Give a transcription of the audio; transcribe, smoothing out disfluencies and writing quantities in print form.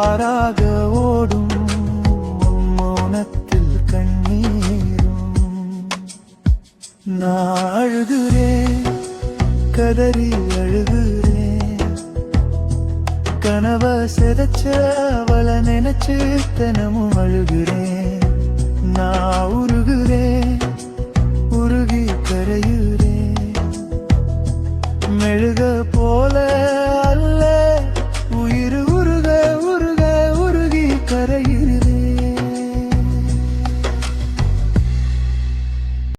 ஆறாக ஓடும் மௌனத்தில் கண்ணீரும். நான் அழுகிறேன், கதறி அழுகிறேன், கனவ சிதைச்ச அவள நினைச்சு தினமும் அழுகிறேன். நான் உருகுறேன், உருகி கரையுறேன், மெழுக போ